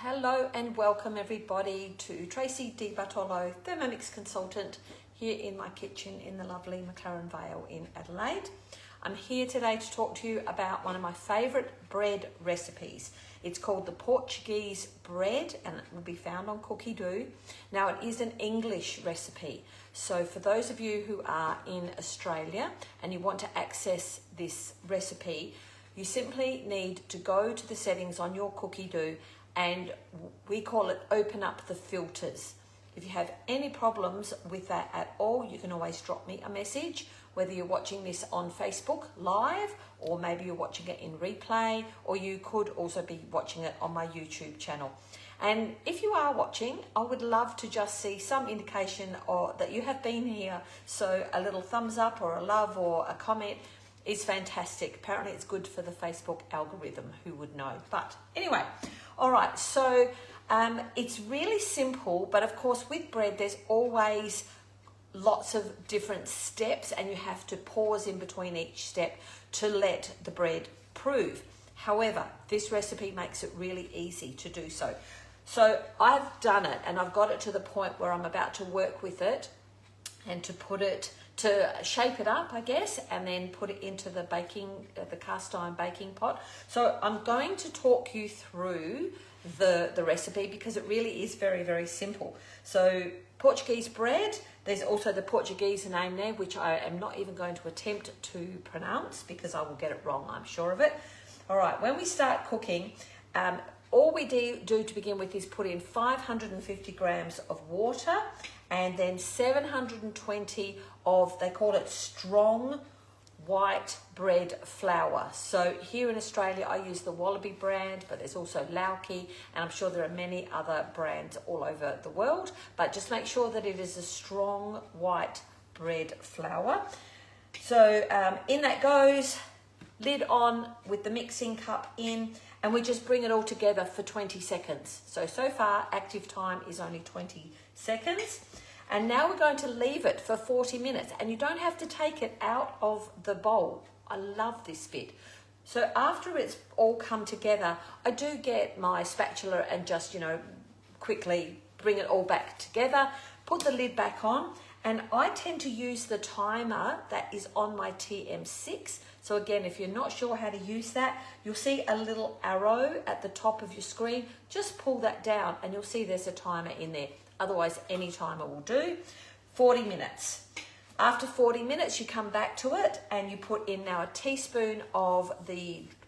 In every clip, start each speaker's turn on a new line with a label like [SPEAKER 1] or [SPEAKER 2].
[SPEAKER 1] Hello and welcome everybody to Tracy Di Bartolo, Thermomix consultant here in my kitchen in the lovely McLaren Vale in Adelaide. I'm here today to talk to you about one of my favourite bread recipes. It's called the Portuguese Bread and it will be found on Cookie Do. Now it is an English recipe, so for those of you who are in Australia and you want to access this recipe, you simply need to go to the settings on your Cookie Do and we call it open up the filters. If you have any problems with that at all, you can always drop me a message, whether you're watching this on Facebook live or maybe you're watching it in replay, or you could also be watching it on my YouTube channel. And if you are watching, I would love to just see some indication or that you have been here. So a little thumbs up or a love or a comment is fantastic. Apparently it's good for the Facebook algorithm, who would know? But anyway, all right, so it's really simple, but of course with bread, there's always lots of different steps and you have to pause in between each step to let the bread prove. However, this recipe makes it really easy to do so. So I've done it and I've got it to the point where I'm about to work with it and to put it, to shape it up, I guess, and then put it into the cast iron baking pot. So I'm going to talk you through the recipe because it really is very, very simple. So Portuguese bread, there's also the Portuguese name there, which I am not even going to attempt to pronounce because I will get it wrong, I'm sure of it. All right, when we start cooking, all we do to begin with is put in 550 grams of water and then 720 of, they call it strong white bread flour. So here in Australia, I use the Wallaby brand, but there's also Lauki, and I'm sure there are many other brands all over the world, but just make sure that it is a strong white bread flour. So in that goes, lid on with the mixing cup in, and we just bring it all together for 20 seconds. So far, active time is only 20 seconds. And now we're going to leave it for 40 minutes, and you don't have to take it out of the bowl. I love this bit. So after it's all come together, I do get my spatula and just, quickly bring it all back together, put the lid back on, and I tend to use the timer that is on my TM6. So again, if you're not sure how to use that, you'll see a little arrow at the top of your screen. Just pull that down and you'll see there's a timer in there. Otherwise, any timer will do. 40 minutes. After 40 minutes, you come back to it and you put in now a teaspoon of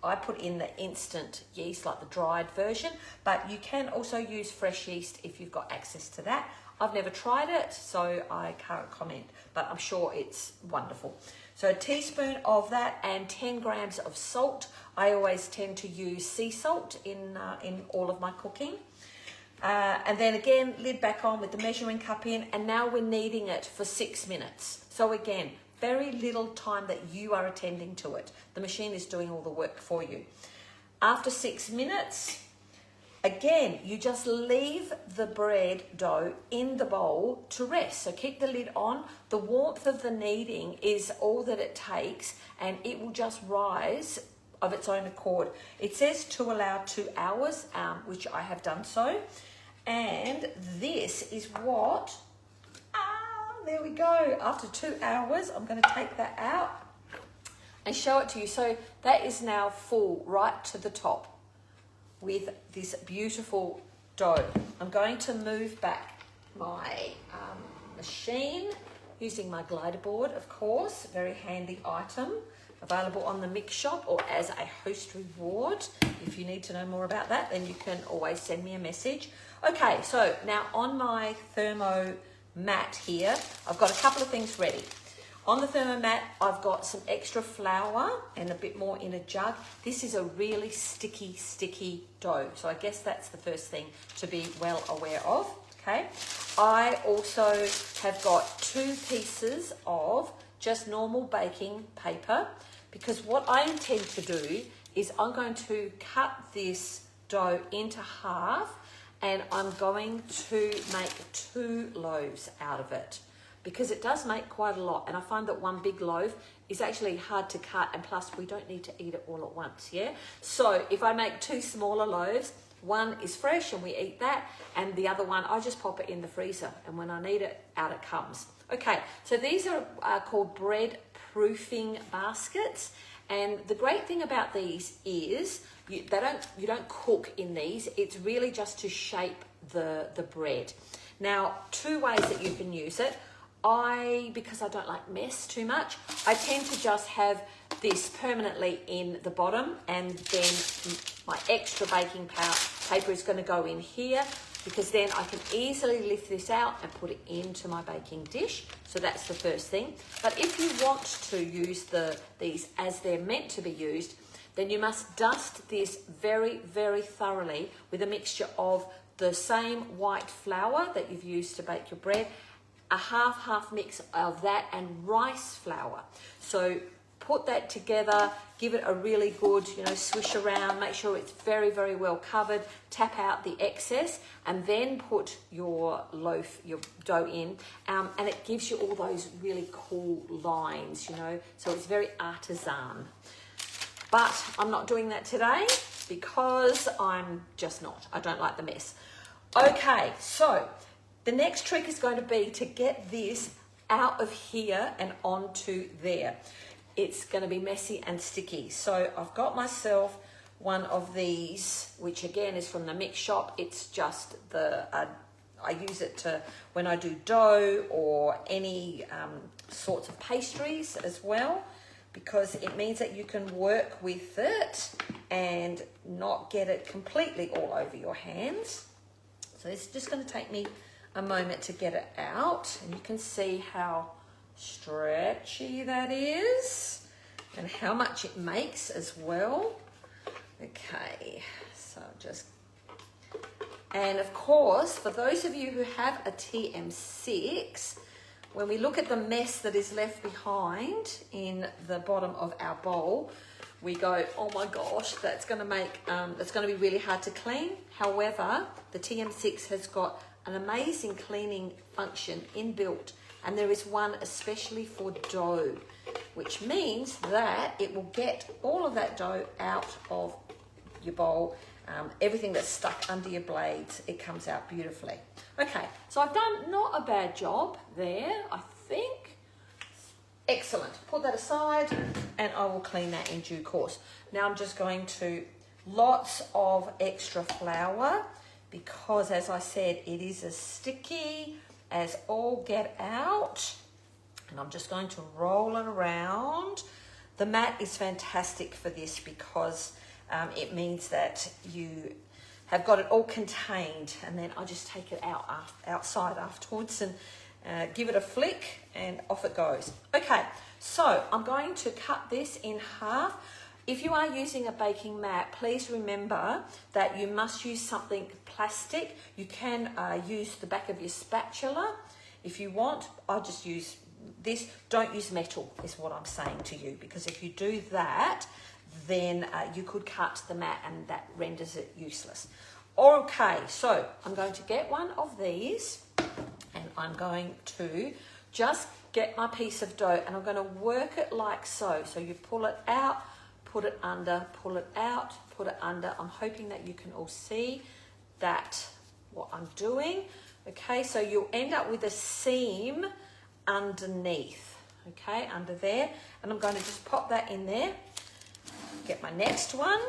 [SPEAKER 1] I put in the instant yeast, like the dried version, but you can also use fresh yeast if you've got access to that. I've never tried it, so I can't comment, but I'm sure it's wonderful. So a teaspoon of that and 10 grams of salt. I always tend to use sea salt in all of my cooking. And then again, lid back on with the measuring cup in, and now we're kneading it for 6 minutes. So again, very little time that you are attending to it. The machine is doing all the work for you. After 6 minutes, again, you just leave the bread dough in the bowl to rest. So keep the lid on. The warmth of the kneading is all that it takes, and it will just rise of its own accord. It says to allow 2 hours, which I have done so. And this is what, there we go. After 2 hours, I'm going to take that out and show it to you. So that is now full right to the top with this beautiful dough. I'm going to move back my machine using my glider board, of course, very handy item. Available on the MixShop or as a host reward. If you need to know more about that, then you can always send me a message. Okay, so now on my thermo mat here, I've got a couple of things ready. On the thermo mat, I've got some extra flour and a bit more in a jug. This is a really sticky dough. So I guess that's the first thing to be well aware of, okay? I also have got 2 pieces of just normal baking paper, because what I intend to do is I'm going to cut this dough into half and I'm going to make 2 loaves out of it, because it does make quite a lot, and I find that one big loaf is actually hard to cut, and plus we don't need to eat it all at once, yeah? So if I make 2 smaller loaves, One is fresh and we eat that, and the other one, I just pop it in the freezer, and when I need it, out it comes. Okay, so these are called bread proofing baskets, and the great thing about these is you don't cook in these. It's really just to shape the bread. Now, two ways that you can use it. Because I don't like mess too much, I tend to just have this permanently in the bottom, and then my extra baking paper is going to go in here, because then I can easily lift this out and put it into my baking dish. So that's the first thing. But if you want to use these as they're meant to be used, then you must dust this very, very thoroughly with a mixture of the same white flour that you've used to bake your bread, a half mix of that, and rice flour. So put that together, give it a really good, swish around, make sure it's very, very well covered, tap out the excess, and then put your loaf, your dough in, and it gives you all those really cool lines, so it's very artisan. But I'm not doing that today because I'm just not. I don't like the mess. Okay, so the next trick is going to be to get this out of here and onto there. It's going to be messy and sticky. So I've got myself one of these, which again is from the MixShop. It's just I use it when I do dough or any sorts of pastries as well, because it means that you can work with it and not get it completely all over your hands. So it's just going to take me a moment to get it out, and you can see how stretchy that is and how much it makes as well. Okay, so and of course, for those of you who have a TM6, when we look at the mess that is left behind in the bottom of our bowl, we go, oh my gosh, that's going to be really hard to clean. However, the TM6 has got an amazing cleaning function inbuilt, and there is one especially for dough, which means that it will get all of that dough out of your bowl. Everything that's stuck under your blades, it comes out beautifully. Okay, so I've done not a bad job there, I think. Excellent. Put that aside, and I will clean that in due course. Now I'm just going to lots of extra flour, because as I said, it is as sticky as all get out. And I'm just going to roll it around. The mat is fantastic for this because it means that you have got it all contained, and then I just take it outside afterwards and give it a flick, and off it goes. Okay, so I'm going to cut this in half. If you are using a baking mat, please remember that you must use something plastic. You can use the back of your spatula if you want. I just use this. Don't use metal is what I'm saying to you, because if you do that, then you could cut the mat and that renders it useless. Okay, so I'm going to get one of these, and I'm going to just get my piece of dough, and I'm going to work it like so. So you pull it out, put it under, pull it out, put it under. I'm hoping that you can all see that, what I'm doing. Okay, so you'll end up with a seam underneath, okay, under there. And I'm going to just pop that in there. Get my next one.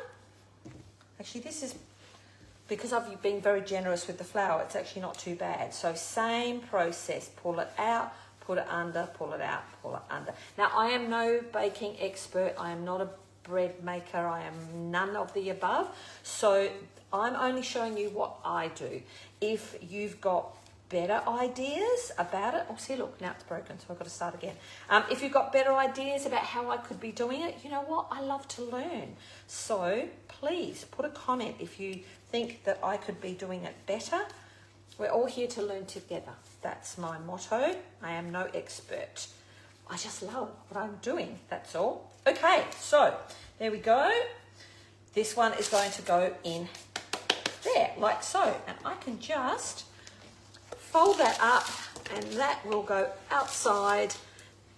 [SPEAKER 1] Actually, this is, because I've been very generous with the flour, it's actually not too bad. So same process, pull it out, put it under, pull it out, pull it under. Now, I am no baking expert. I am not a bread maker. I am none of the above. So I'm only showing you what I do. If you've got better ideas about it, oh, see, look, now it's broken, so I've got to start again. If you've got better ideas about how I could be doing it, you know what? I love to learn. So please put a comment if you think that I could be doing it better. We're all here to learn together. That's my motto. I am no expert. I just love what I'm doing, that's all. Okay, so there we go. This one is going to go in there, like so. And I can just fold that up, and that will go outside,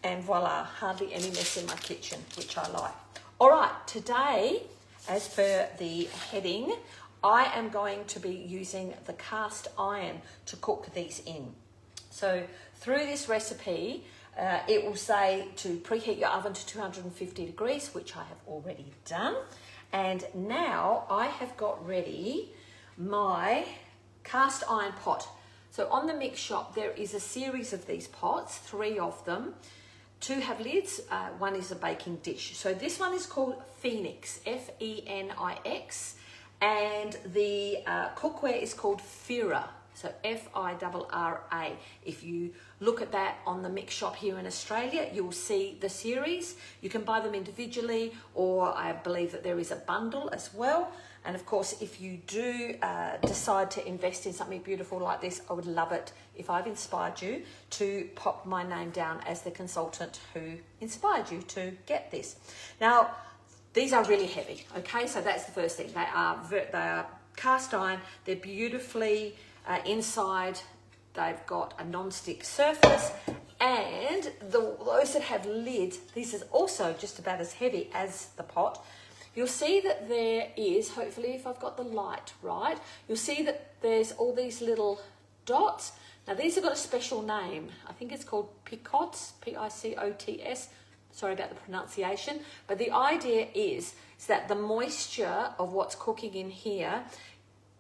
[SPEAKER 1] and voila, hardly any mess in my kitchen, which I like. All right, today, as per the heading, I am going to be using the cast iron to cook these in. So through this recipe, it will say to preheat your oven to 250 degrees, which I have already done. And now I have got ready my cast iron pot. So on the MixShop, there is a series of these pots, 3 of them. 2 have lids, 1 is a baking dish. So this one is called Phoenix, F-E-N-I-X, and the cookware is called Firra, so F-I-R-R-A. If you look at that on the MixShop here in Australia, you'll see the series. You can buy them individually, or I believe that there is a bundle as well. And of course, if you do decide to invest in something beautiful like this, I would love it if I've inspired you to pop my name down as the consultant who inspired you to get this. Now, these are really heavy, okay? So that's the first thing. They are cast iron. They're beautifully inside. They've got a non-stick surface. And those that have lids, this is also just about as heavy as the pot. You'll see that there is, hopefully if I've got the light right, you'll see that there's all these little dots. Now these have got a special name. I think it's called picots, P-I-C-O-T-S. Sorry about the pronunciation. But the idea is that the moisture of what's cooking in here,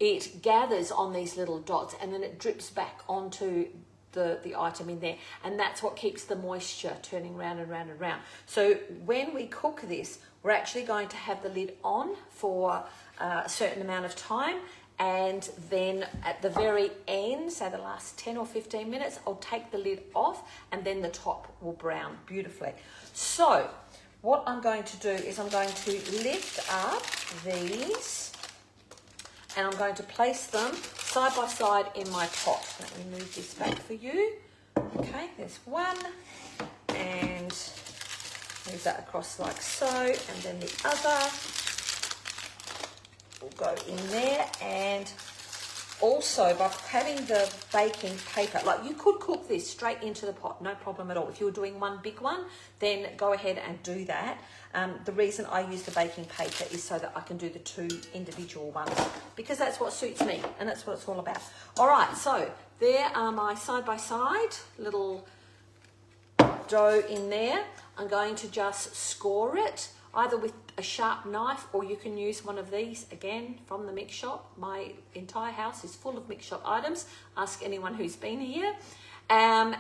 [SPEAKER 1] it gathers on these little dots and then it drips back onto the item in there, and that's what keeps the moisture turning round and round and round. So when we cook this, we're actually going to have the lid on for a certain amount of time, and then at the very end, say the last 10 or 15 minutes, I'll take the lid off and then the top will brown beautifully. So what I'm going to do is I'm going to lift up these and I'm going to place them side by side in my pot. Let me move this back for you. Okay, there's one, and move that across like so, and then the other will go in there. And also by having the baking paper, like you could cook this straight into the pot, no problem at all. If you were doing one big one, then go ahead and do that. The reason I use the baking paper is so that I can do the 2 individual ones, because that's what suits me and that's what it's all about. All right, so there are my side-by-side little dough in there. I'm going to just score it either with a sharp knife, or you can use one of these, again, from the MixShop. My entire house is full of MixShop items. Ask anyone who's been here. And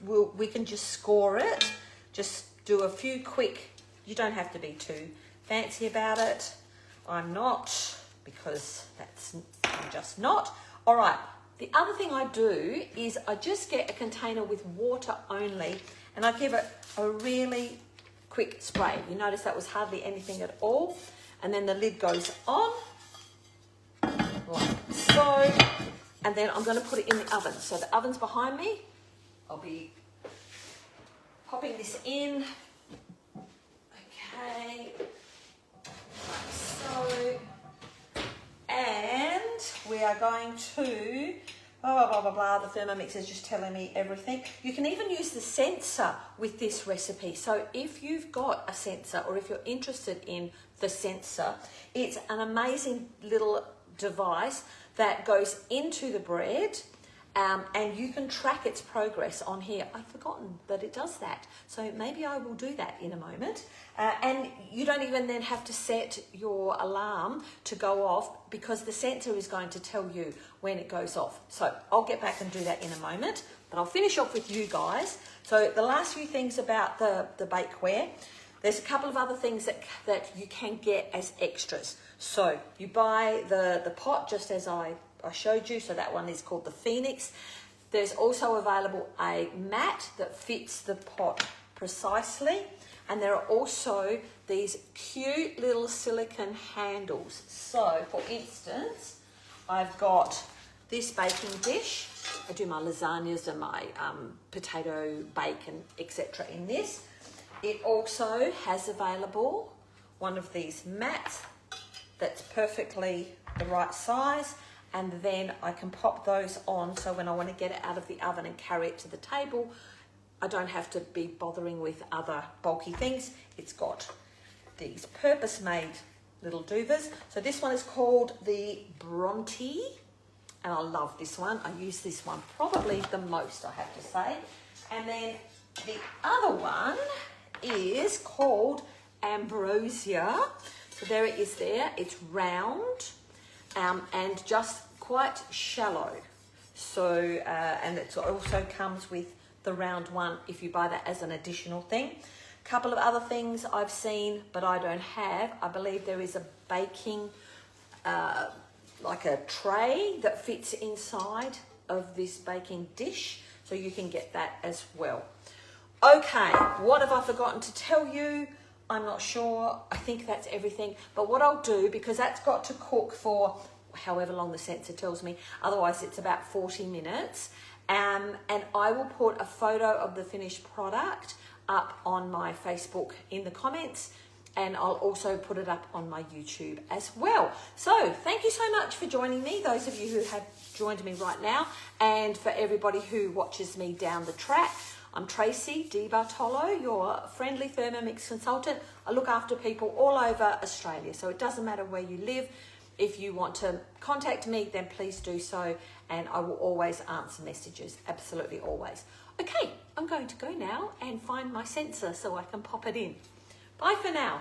[SPEAKER 1] we can just score it. Just do a few quick, you don't have to be too fancy about it. I'm not, because I'm just not. All right, the other thing I do is I just get a container with water only, and I give it a really quick spray. You notice that was hardly anything at all. And then the lid goes on, like so. And then I'm going to put it in the oven. So the oven's behind me. I'll be popping this in. Okay, like so. And we are going to, blah, blah, blah, blah. The Thermomix is just telling me everything. You can even use the sensor with this recipe. So if you've got a sensor, or if you're interested in the sensor, it's an amazing little device that goes into the bread, and you can track its progress on here. I'd forgotten that it does that. So maybe I will do that in a moment. And you don't even then have to set your alarm to go off, because the sensor is going to tell you when it goes off. So I'll get back and do that in a moment, but I'll finish off with you guys. So the last few things about the bakeware, there's a couple of other things that you can get as extras. So you buy the pot just as I showed you. So that one is called the Phoenix. There's also available a mat that fits the pot precisely. And there are also these cute little silicone handles. So for instance, I've got this baking dish. I do my lasagnas and my potato bake, etc. in this. It also has available one of these mats that's perfectly the right size, and then I can pop those on, so when I want to get it out of the oven and carry it to the table, I don't have to be bothering with other bulky things. It's got these purpose-made little duvers. So this one is called the Bronte, and I love this one. I use this one probably the most, I have to say. And then the other one is called Ambrosia. So there it is there. It's round and just quite shallow. So, and it also comes with the round one if you buy that as an additional thing. A couple of other things I've seen, but I don't have. I believe there is a baking, like a tray that fits inside of this baking dish. So you can get that as well. Okay, what have I forgotten to tell you? I'm not sure. I think that's everything. But what I'll do, because that's got to cook for however long the sensor tells me, otherwise it's about 40 minutes. And I will put a photo of the finished product up on my Facebook in the comments, and I'll also put it up on my YouTube as well. So thank you so much for joining me, those of you who have joined me right now, and for everybody who watches me down the track. I'm Tracy Di Bartolo, your friendly Thermomix consultant. I look after people all over Australia, so it doesn't matter where you live. If you want to contact me, then please do so, and I will always answer messages, absolutely always. Okay, I'm going to go now and find my sensor so I can pop it in. Bye for now.